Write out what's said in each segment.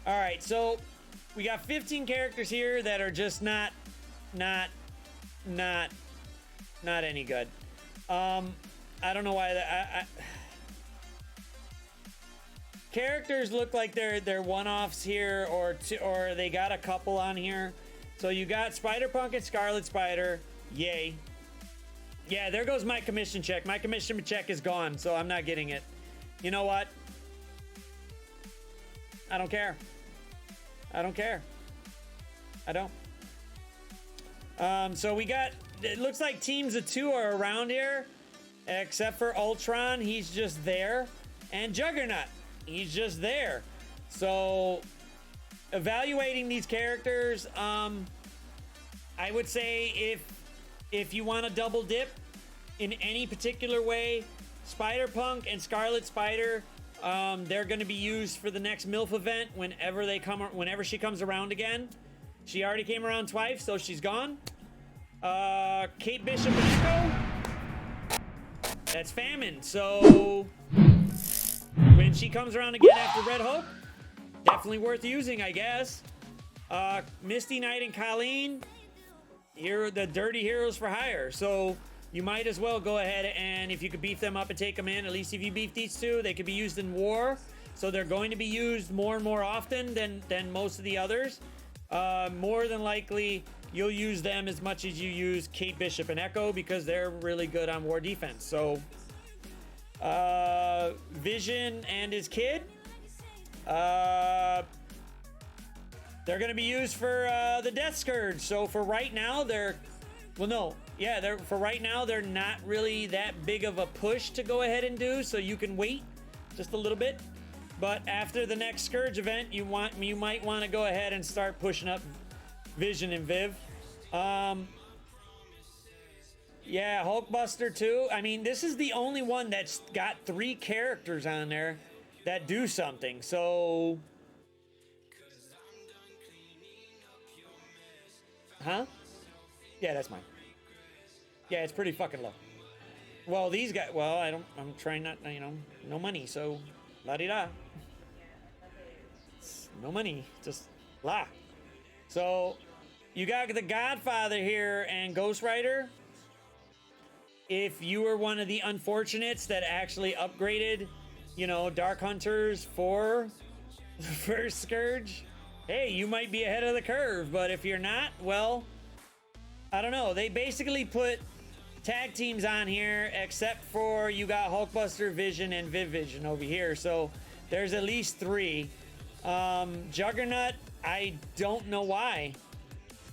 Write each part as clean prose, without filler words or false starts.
All right, so we got 15 characters here that are just not not any good. I don't know why that. Characters look like they're one-offs here, or they got a couple on here. So you got Spider-Punk and Scarlet Spider. Yay. Yeah, there goes my commission check. My commission check is gone, so I'm not getting it. You know what? I don't care. I don't care. I don't. So we got, it looks like teams of 2 are around here, except for Ultron. He's just there. And Juggernaut. He's just there. So evaluating these characters, I would say if you want to double dip in any particular way, Spider-Punk and Scarlet Spider, they're going to be used for the next MILF event whenever she comes around again. She already came around twice, so she's gone. Kate Bishop and Echo, that's Famine. So when she comes around again after Red Hope, definitely worth using, I guess. Misty Knight and Colleen, here are the dirty heroes for hire. So you might as well go ahead and, if you could beef them up and take them in, at least if you beef these 2, they could be used in war. So they're going to be used more and more often than most of the others. More than likely, you'll use them as much as you use Kate Bishop and Echo, because they're really good on war defense. So Vision and his kid, they're going to be used for the Death Scourge. So for right now, for right now, they're not really that big of a push to go ahead and do, so you can wait just a little bit. But after the next Scourge event, you might want to go ahead and start pushing up Vision and Viv. Yeah, Hulkbuster too. I mean, this is the only one that's got 3 characters on there that do something. So, huh? Yeah, that's mine. Yeah, it's pretty fucking low. Well, these guys, I'm trying not, no money, so la-di-da. No money, just la. So, you got the Godfather here and Ghost Rider. If you were one of the unfortunates that actually upgraded, Dark Hunters for the first Scourge, hey, you might be ahead of the curve. But if you're not, well, I don't know. They basically put tag teams on here, except for you got Hulkbuster, Vision, and Viv Vision over here. So there's at least 3. Juggernaut, I don't know why.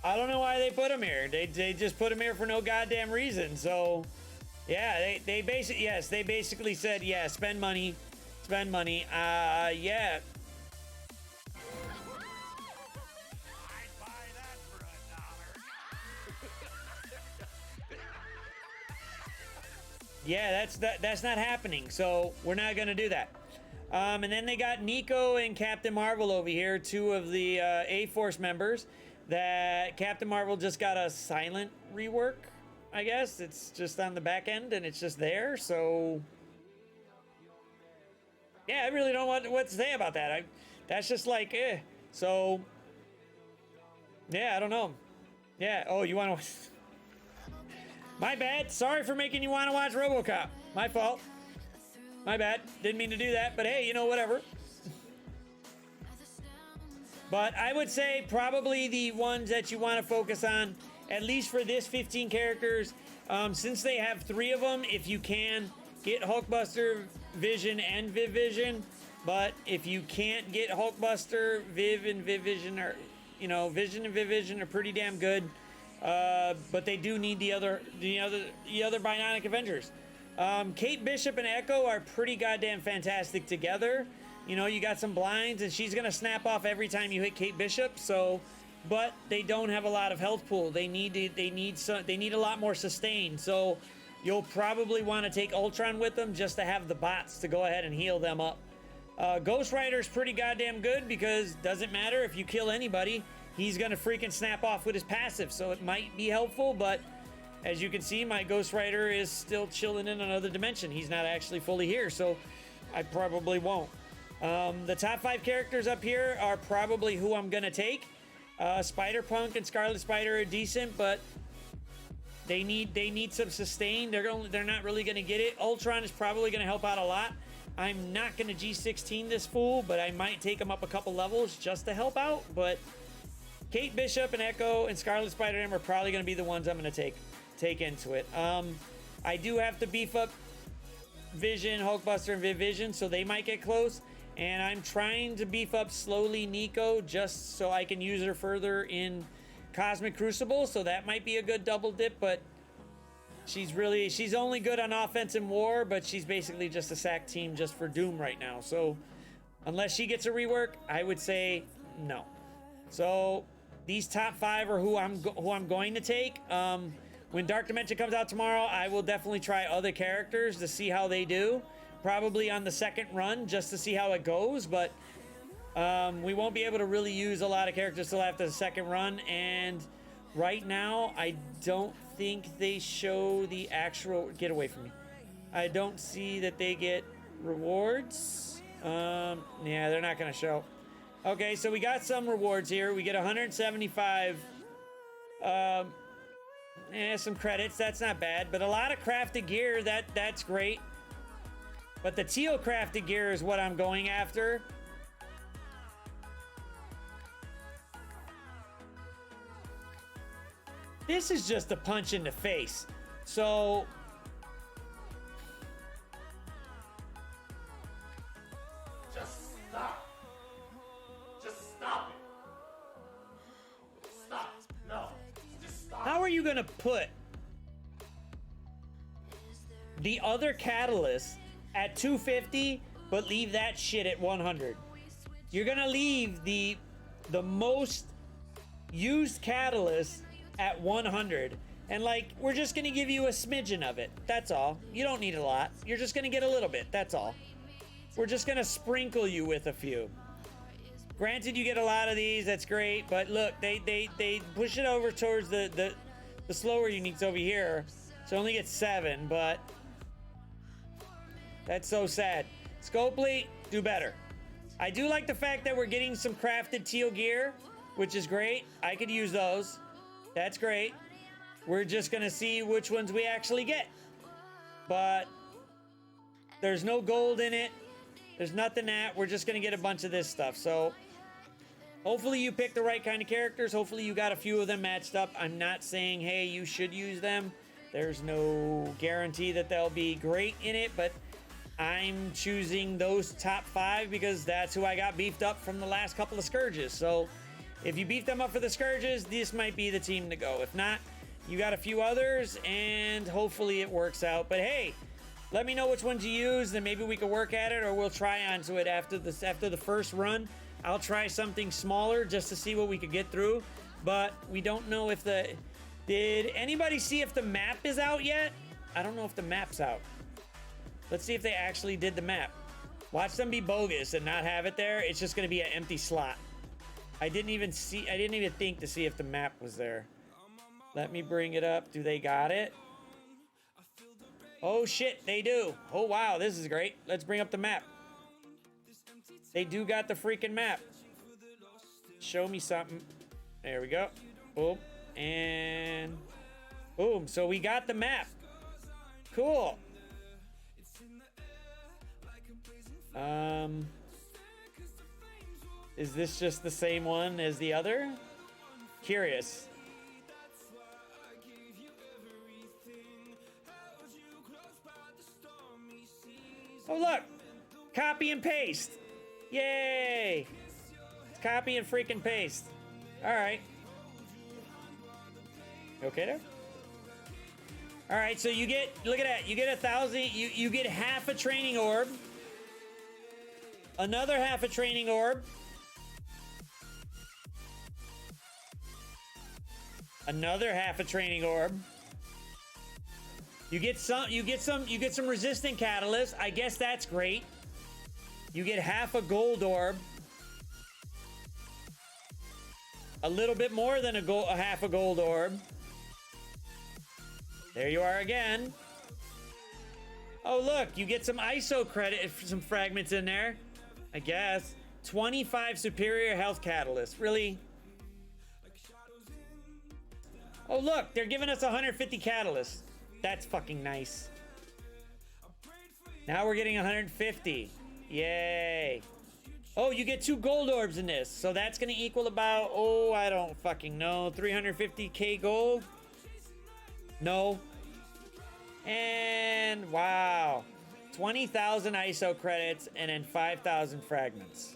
I don't know why they put him here. They just put him here for no goddamn reason. So, yeah, they basically said, yeah, spend money. Yeah. Yeah, that's not happening. So we're not gonna do that. And then they got Nico and Captain Marvel over here, 2 of the A-Force members. That Captain Marvel just got a silent rework, I guess. It's just on the back end and it's just there. So yeah, I really don't know what to say about that. That's just like, So yeah, I don't know. Yeah. Oh, you want to? My bad. Sorry for making you want to watch RoboCop. My fault. My bad. Didn't mean to do that, but hey, whatever. But I would say probably the ones that you want to focus on, at least for this 15 characters, since they have 3 of them, if you can, get Hulkbuster, Vision, and Viv Vision. But if you can't get Hulkbuster, Viv and Viv Vision are, Vision and Viv Vision are pretty damn good. But they do need the other Bionic Avengers. Kate Bishop and Echo are pretty goddamn fantastic together. You got some blinds, and she's gonna snap off every time you hit Kate Bishop. So, but they don't have a lot of health pool. They need a lot more sustain. So, you'll probably want to take Ultron with them just to have the bots to go ahead and heal them up. Ghost Rider's pretty goddamn good because doesn't matter if you kill anybody, he's gonna freaking snap off with his passive. So it might be helpful, but as you can see, my Ghost Rider is still chilling in another dimension. He's not actually fully here, so I probably won't. The top 5 characters up here are probably who I'm gonna take. Spider-Punk and Scarlet Spider are decent, but they need some sustain. They're not really gonna get it. Ultron is probably gonna help out a lot. I'm not gonna G16 this fool, but I might take him up a couple levels just to help out. But Kate Bishop and Echo and Scarlet Spider-Man are probably gonna be the ones I'm gonna take into it. I do have to beef up Vision, Hulkbuster, and Vision, so they might get close. And I'm trying to beef up slowly Nico just so I can use her further in Cosmic Crucible, so that might be a good double dip, but she's only good on offense and war, but she's basically just a sack team just for Doom right now. So unless she gets a rework, I would say no. So these top 5 are who I'm going to take. When Dark Dimension comes out tomorrow, I will definitely try other characters to see how they do. Probably on the second run just to see how it goes, but we won't be able to really use a lot of characters till after the second run. And right now, I don't think they show the actual... Get away from me. I don't see that they get rewards. Yeah, they're not going to show. Okay, so we got some rewards here. We get 175... some credits. That's not bad. But a lot of crafted gear. That's great. But the teal crafted gear is what I'm going after. This is just a punch in the face. So... Just stop. Just stop it. Stop. No. Just stop. How are you gonna put the other catalyst at 250, but leave that shit at 100? You're gonna leave the most used catalyst at 100, and like, we're just gonna give you a smidgen of it. That's all. You don't need a lot. You're just gonna get a little bit. That's all. We're just gonna sprinkle you with a few. Granted, you get a lot of these. That's great, but look, they push it over towards the slower uniques over here, so only get 7, but that's so sad. Scopely, do better. I do like the fact that we're getting some crafted teal gear, which is great. I could use those. That's great. We're just gonna see which ones we actually get. But there's no gold in it. There's nothing that. We're just gonna get a bunch of this stuff. So hopefully you pick the right kind of characters. Hopefully you got a few of them matched up. I'm not saying, hey, you should use them. There's no guarantee that they'll be great in it, but I'm choosing those top 5 because that's who I got beefed up from the last couple of Scourges. So if you beef them up for the Scourges, this might be the team to go. If not, you got a few others, and hopefully it works out. But hey, let me know which ones you use, and maybe we can work at it, or we'll try onto it after the first run. I'll try something smaller just to see what we could get through. But we don't know if did anybody see if the map is out yet? I don't know if the map's out. Let's see if they actually did the map. Watch them be bogus and not have it there. It's just gonna be an empty slot. I didn't even think to see if the map was there. Let me bring it up. Do they got it? Oh shit, they do. Oh wow, this is great. Let's bring up the map. They do got the freaking map. Show me something. There we go. Boom. And boom. So we got the map. Cool. Is this just the same one as the other? Curious. Oh look! Copy and paste! Yay! It's copy and freaking paste. Alright. Okay there? Alright, so you get, look at that, you get 1,000, you get half a training orb. Another half a training orb. Another half a training orb. You get some resistant catalyst. I guess that's great. You get half a gold orb. A little bit more than a half a gold orb. There you are again. Oh look, you get some ISO credit, some fragments in there. I guess. 25 superior health catalyst. Really? Oh, look, they're giving us 150 catalysts. That's fucking nice. Now we're getting 150. Yay. Oh, you get 2 gold orbs in this. So that's going to equal about, oh, I don't fucking know, 350k gold? No. And wow. 20,000 ISO credits and then 5,000 fragments.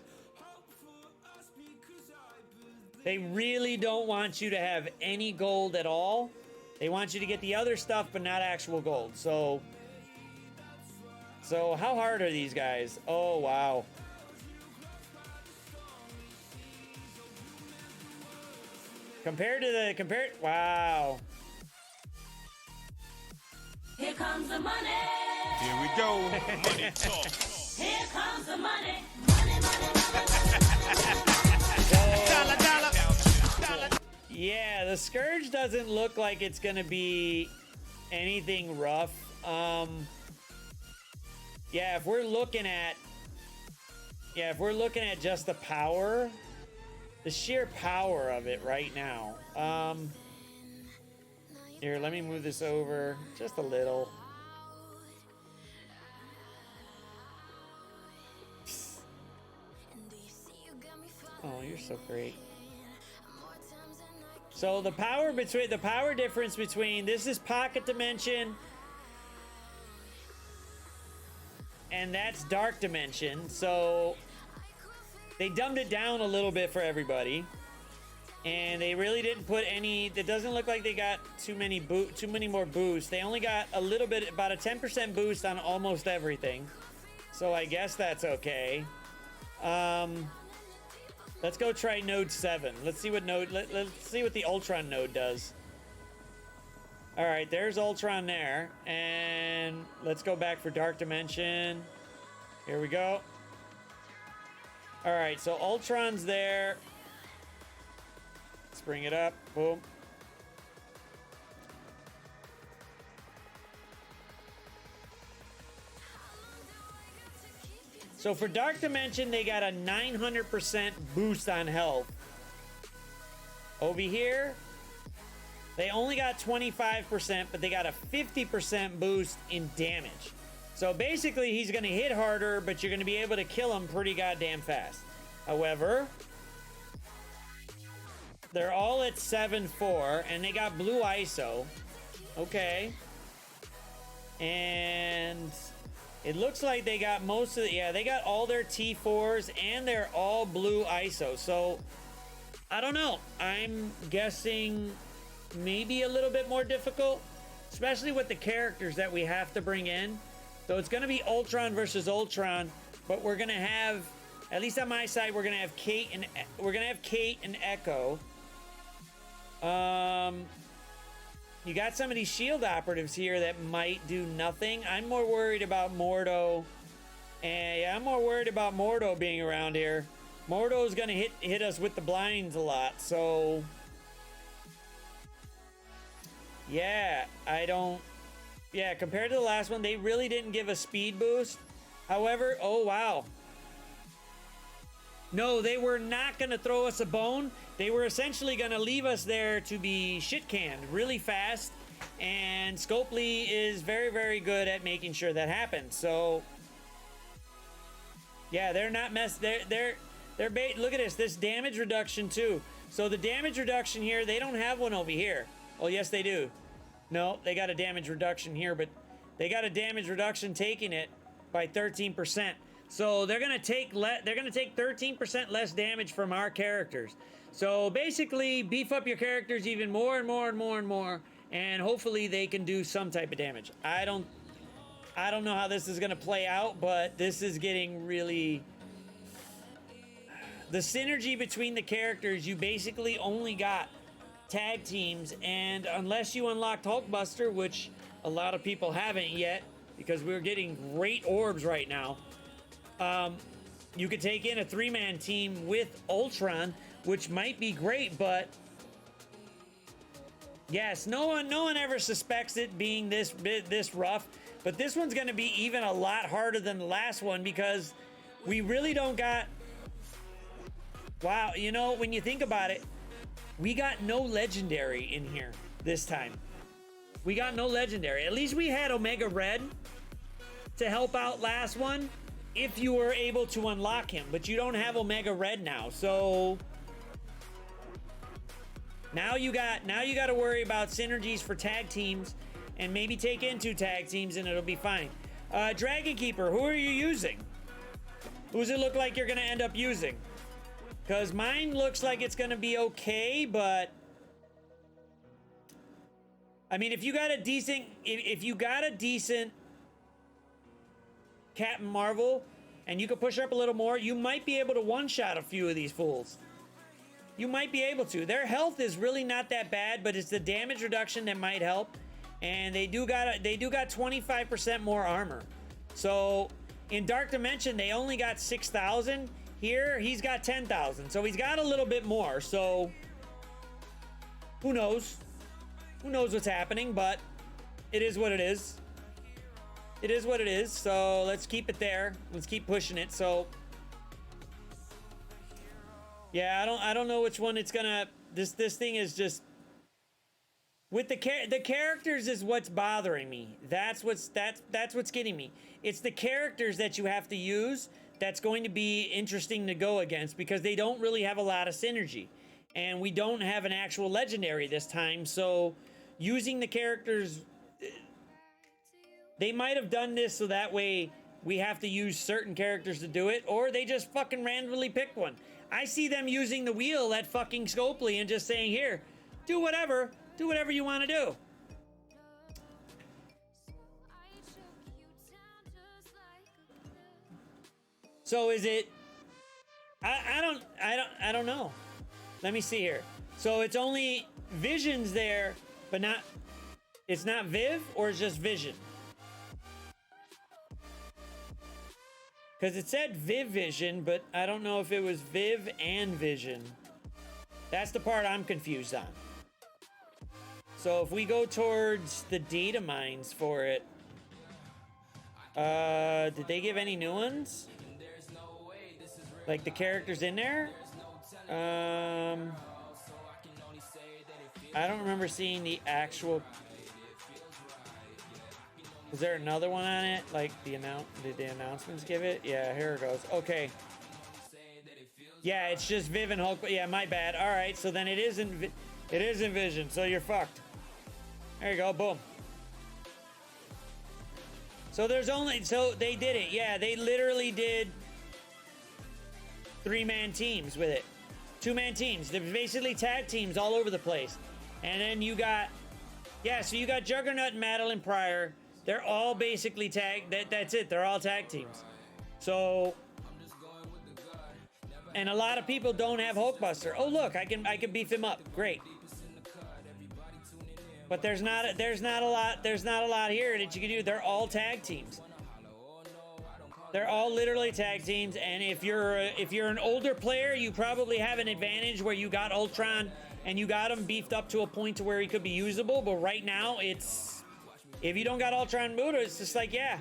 They really don't want you to have any gold at all. They want you to get the other stuff, but not actual gold. So how hard are these guys? Oh, wow. Wow. Here comes the money. Here we go. Money talk. Here comes the money. Money, money, money. Dollar, dollar. Yeah, the Scourge doesn't look like it's gonna be anything rough. Yeah, if we're looking at just the power, the sheer power of it right now. Here, let me move this over just a little. Oh, you're so great. So the power difference between this is Pocket Dimension and that's Dark Dimension. So they dumbed it down a little bit for everybody. And they really didn't put any. It doesn't look like they got too many more boosts. They only got a little bit, about a 10% boost on almost everything. So I guess that's okay. Let's go try node 7. Let's see what let's see what the Ultron node does. All right, there's Ultron there, and let's go back for Dark Dimension. Here we go. All right, so Ultron's there. Let's bring it up. Boom. So for Dark Dimension, they got a 900% boost on health. Over here, they only got 25%, but they got a 50% boost in damage. So basically, he's going to hit harder, but you're going to be able to kill him pretty goddamn fast. However, they're all at 7.4, and they got blue ISO. Okay. And it looks like they got most of the, yeah, they got all their T4s, and they're all blue ISO. So, I don't know. I'm guessing maybe a little bit more difficult, especially with the characters that we have to bring in. So it's going to be Ultron versus Ultron, but we're going to have, at least on my side, we're going to have Kate and Echo. You got some of these shield operatives here that might do nothing. I'm more worried about Mordo. And yeah, I'm more worried about Mordo being around here. Mordo's gonna hit us with the blinds a lot, so yeah, compared to the last one, they really didn't give a speed boost. However, oh wow. No, they were not going to throw us a bone. They were essentially going to leave us there to be shit-canned really fast. And Scopely is very, very good at making sure that happens. So, yeah, they're not look at this damage reduction too. So the damage reduction here, they don't have one over here. Oh, yes, they do. No, they got a damage reduction here, but they got a damage reduction taking it by 13%. So they're gonna take 13% less damage from our characters. So basically, beef up your characters even more and more and more and more, and hopefully they can do some type of damage. I don't know how this is gonna play out, but this is getting really. The synergy between the characters, you basically only got tag teams, and unless you unlocked Hulkbuster, which a lot of people haven't yet, because we're getting great orbs right now. You could take in a 3-man team with Ultron, which might be great, but yes, no one ever suspects it being this rough, but this one's going to be even a lot harder than the last one because We really don't got... Wow, you know, when you think about it, we got no legendary in here this time. We got no legendary. At least we had Omega Red to help out last one if you were able to unlock him, but you don't have Omega Red now, so now you got to worry about synergies for tag teams and maybe take in 2 tag teams and it'll be fine. Dragon Keeper, who are you using? Who does it look like you're gonna end up using? Because mine looks like it's gonna be okay, but I mean, if you got a decent, if you got a decent Captain Marvel and you could push her up a little more, you might be able to one-shot a few of these fools. You might be able to. Their health is really not that bad, but it's the damage reduction that might help. And they do got 25% more armor. So in Dark Dimension, they only got 6,000. Here, he's got 10,000. So he's got a little bit more. So who knows? Who knows what's happening, but it is what it is. It is what it is. So let's keep it there. Let's keep pushing it. So yeah, I don't know which one it's gonna. This thing is just with the characters is what's bothering me. That's what's getting me. It's the characters that you have to use that's going to be interesting to go against because they don't really have a lot of synergy, and we don't have an actual legendary this time. So using the characters, they might have done this so that way we have to use certain characters to do it, or they just fucking randomly picked one. I see them using the wheel at fucking Scopely and just saying, here, do whatever you want to do. So is it, I don't know. Let me see here. So it's only Vision's there, but not, it's not Viv, or it's just Vision? Because it said Viv Vision, but I don't know if it was Viv and Vision. That's the part I'm confused on. So if we go towards the data mines for it, did they give any new ones? Like the characters in there? I don't remember seeing the actual. Is there another one on it? Like did the announcements give it? Yeah, here it goes. Okay. Yeah, it's just Viv and Hulk. Yeah, my bad. All right, so then it isn't Vision. So you're fucked. There you go. Boom. So they did it. Yeah, they literally did 3-man teams with it. 2-man teams. They're basically tag teams all over the place. And then you got, so you got Juggernaut and Madeline Pryor. They're all basically tag. That's it. They're all tag teams. So, and a lot of people don't have Hulkbuster. Oh look, I can beef him up. Great. But there's not a lot here that you can do. They're all tag teams. They're all literally tag teams. And if you're an older player, you probably have an advantage where you got Ultron and you got him beefed up to a point to where he could be usable. But right now, if you don't got Ultron Buddha, it's just like, yeah,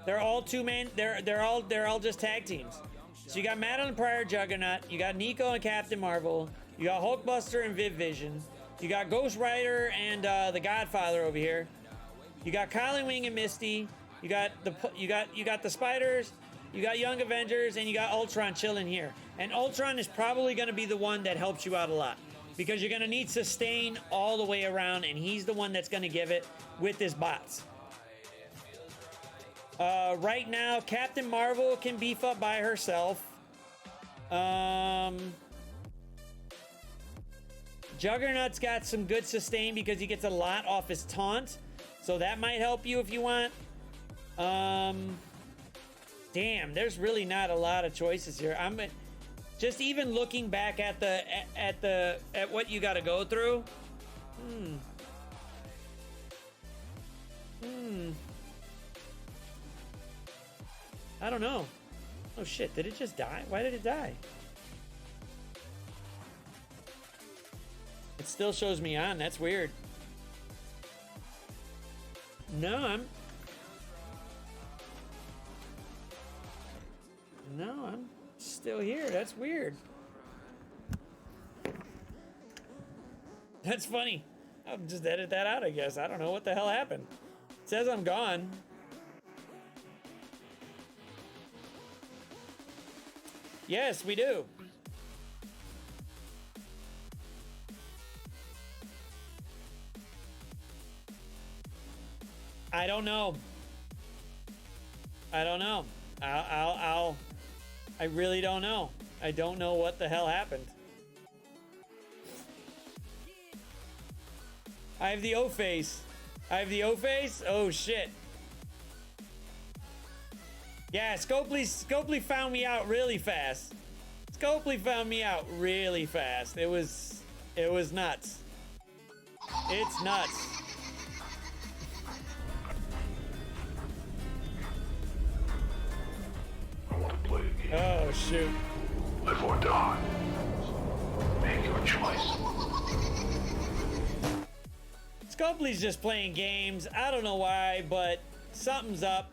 they're all 2-man. They're all just tag teams. So you got Madeline Pryor, Juggernaut. You got Nico and Captain Marvel. You got Hulkbuster and Viv Vision. You got Ghost Rider and the Godfather over here. You got Colin Wing and Misty. You got the Spiders. You got Young Avengers, and you got Ultron chilling here. And Ultron is probably going to be the one that helps you out a lot because you're going to need sustain all the way around, and he's the one that's going to give it with his bots. Right now, Captain Marvel can beef up by herself. Juggernaut's got some good sustain because he gets a lot off his taunt, so that might help you if you want. Damn, there's really not a lot of choices here. I'm just even looking back at what you got to go through. I don't know. Oh shit, did it just die? Why did it die? It still shows me on. That's weird. No, That's weird. That's funny. I'll just edit that out, I guess. I don't know what the hell happened. It says I'm gone. Yes, we do. I don't know. I don't know. I really don't know. I don't know what the hell happened. I have the O face. I have the O face? Oh shit. Yeah, Scopely found me out really fast. Scopely found me out really fast. It was nuts. It's nuts. I want to play a game. Oh shoot. Live or die. Make your choice. Scopely's just playing games. I don't know why, but something's up.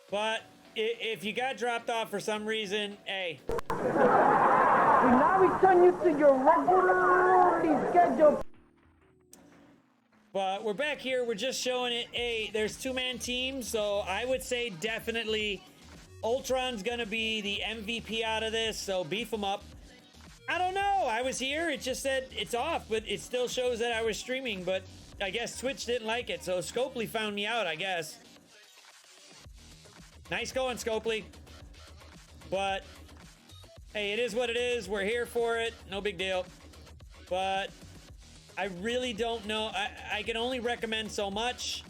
But if you got dropped off for some reason, hey. We now return you to your regularly scheduled. But we're back here. We're just showing it. Hey, there's two-man teams, so I would say definitely Ultron's gonna be the MVP out of this. So beef him up. I don't know. I was here. It just said it's off, but it still shows that I was streaming. But I guess Twitch didn't like it, so Scopely found me out, I guess. Nice going, Scopely. But hey, it is what it is. We're here for it. No big deal. But I really don't know. I can only recommend so much.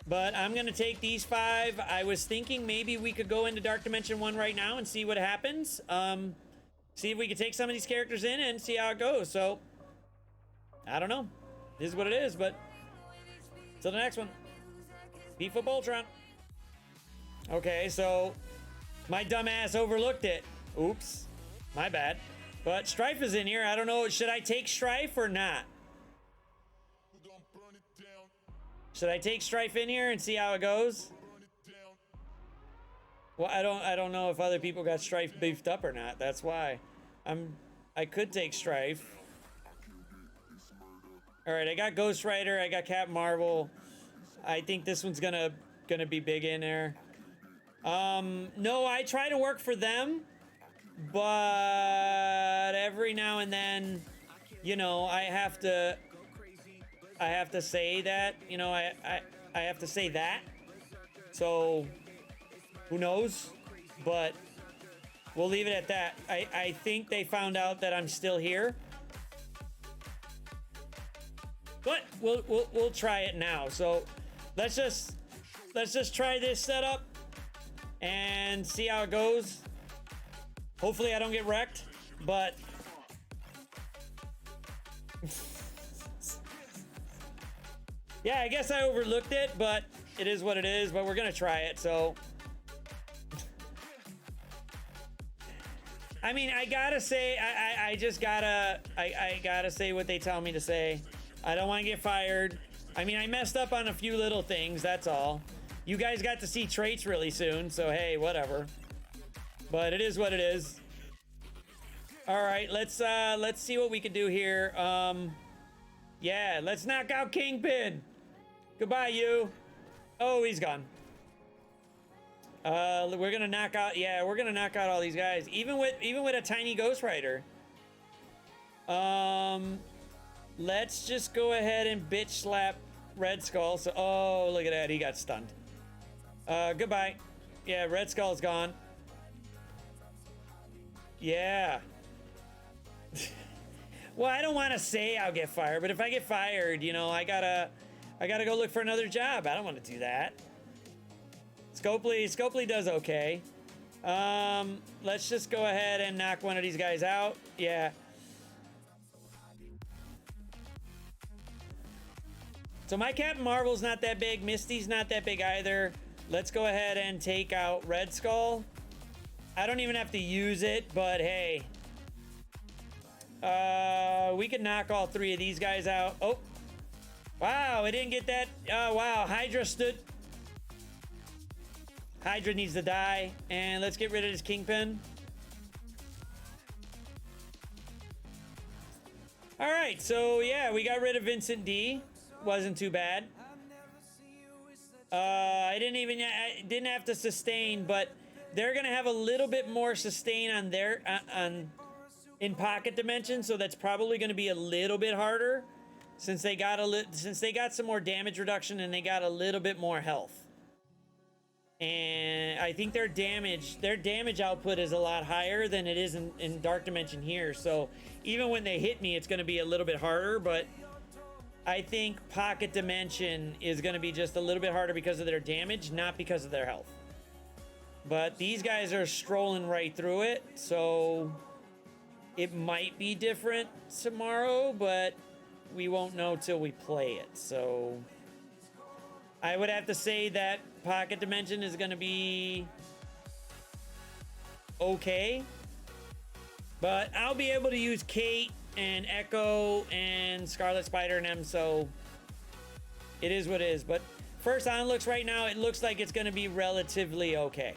But I'm going to take these 5. I was thinking maybe we could go into Dark Dimension 1 right now and see what happens. See if we can take some of these characters in and see how it goes. So, I don't know. This is what it is, but till the next one. Beef up Ultron. Okay, so my dumbass overlooked it. Oops. My bad. But Strife is in here. I don't know. Should I take Strife or not? Should I take Strife in here and see how it goes? Well, I don't know if other people got Strife beefed up or not. That's why. I could take Strife. All right, I got Ghost Rider, I got Captain Marvel. I think this one's gonna be big in there. No, I try to work for them, but every now and then, you know, I have to say that, you know, I have to say that. So who knows? But we'll leave it at that. I think they found out that I'm still here. But we'll try it now. So let's just try this setup and see how it goes. Hopefully I don't get wrecked, but yeah, I guess I overlooked it, but it is what it is. But we're gonna try it. So I mean, I gotta say, I gotta say what they tell me to say. I don't want to get fired. I mean, I messed up on a few little things, that's all. You guys got to see traits really soon, so hey, whatever. But it is what it is. All right, let's see what we can do here. Yeah, let's knock out Kingpin. Goodbye, you. Oh, he's gone. We're gonna knock out. Yeah, we're gonna knock out all these guys, even with a tiny Ghost Rider. Let's just go ahead and bitch slap Red Skull. So, oh, look at that, he got stunned. Goodbye. Yeah, Red Skull's gone. Yeah. Well, I don't want to say I'll get fired, but if I get fired, you know, I gotta go look for another job. I don't want to do that. Scopely does okay. Let's just go ahead and knock one of these guys out. Yeah. So my Captain Marvel's not that big. Misty's not that big either. Let's go ahead and take out Red Skull. I don't even have to use it, but hey. We can knock all 3 of these guys out. Oh. Wow, I didn't get that. Oh, wow. Hydra needs to die. And let's get rid of this Kingpin. All right, so yeah, we got rid of Vincent D. Wasn't too bad. I didn't have to sustain, but they're gonna have a little bit more sustain on their in pocket dimension, so that's probably gonna be a little bit harder since they got some more damage reduction and they got a little bit more health. And I think their damage output is a lot higher than it is in Dark Dimension here. So even when they hit me, it's going to be a little bit harder. But I think Pocket Dimension is going to be just a little bit harder because of their damage, not because of their health. But these guys are strolling right through it. So it might be different tomorrow, but we won't know till we play it. So I would have to say that Pocket Dimension is going to be okay. But I'll be able to use Kate and Echo and Scarlet Spider and them, so it is what it is. But first on looks right now, it looks like it's going to be relatively okay.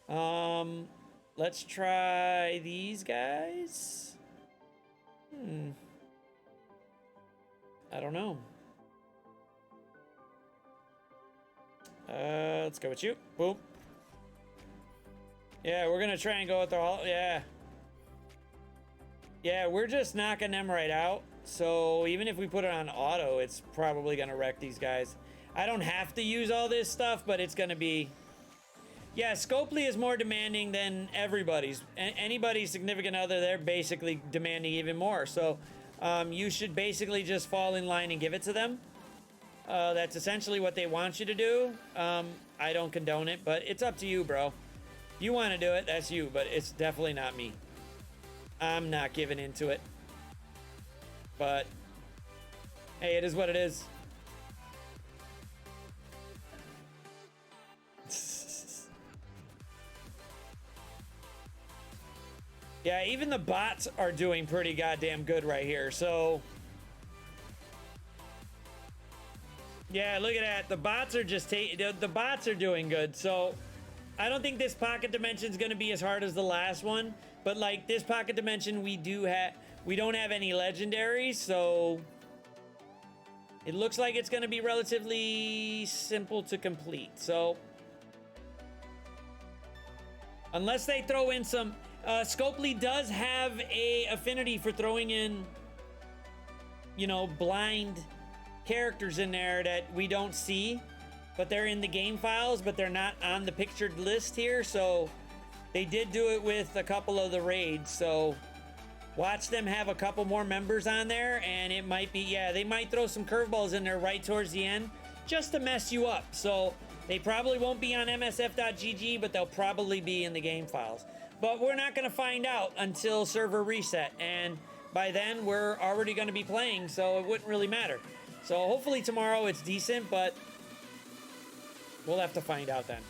Let's try these guys. I don't know. Let's go with you. Boom. Yeah, we're gonna try and go with the all. Yeah. Yeah, we're just knocking them right out. So even if we put it on auto, it's probably gonna wreck these guys. I don't have to use all this stuff, but it's gonna be. Yeah, Scopely is more demanding than everybody's. Anybody's significant other, they're basically demanding even more. So you should basically just fall in line and give it to them. That's essentially what they want you to do. I don't condone it, but it's up to you, bro. If you want to do it, that's you, but it's definitely not me. I'm not giving into it. But, hey, it is what it is. Yeah, even the bots are doing pretty goddamn good right here, so... Yeah, look at that. The bots are just the bots are doing good. So I don't think this pocket dimension is going to be as hard as the last one, but like this pocket dimension, we don't have any legendaries, so it looks like it's going to be relatively simple to complete. So unless they throw in some Scopely does have a affinity for throwing in, you know, blind characters in there that we don't see, but they're in the game files, but they're not on the pictured list here. So they did do it with a couple of the raids, so watch them have a couple more members on there, and it might be, yeah, they might throw some curveballs in there right towards the end just to mess you up. So they probably won't be on msf.gg, but they'll probably be in the game files. But we're not going to find out until server reset, and by then we're already going to be playing, so it wouldn't really matter. So hopefully tomorrow it's decent, but we'll have to find out then.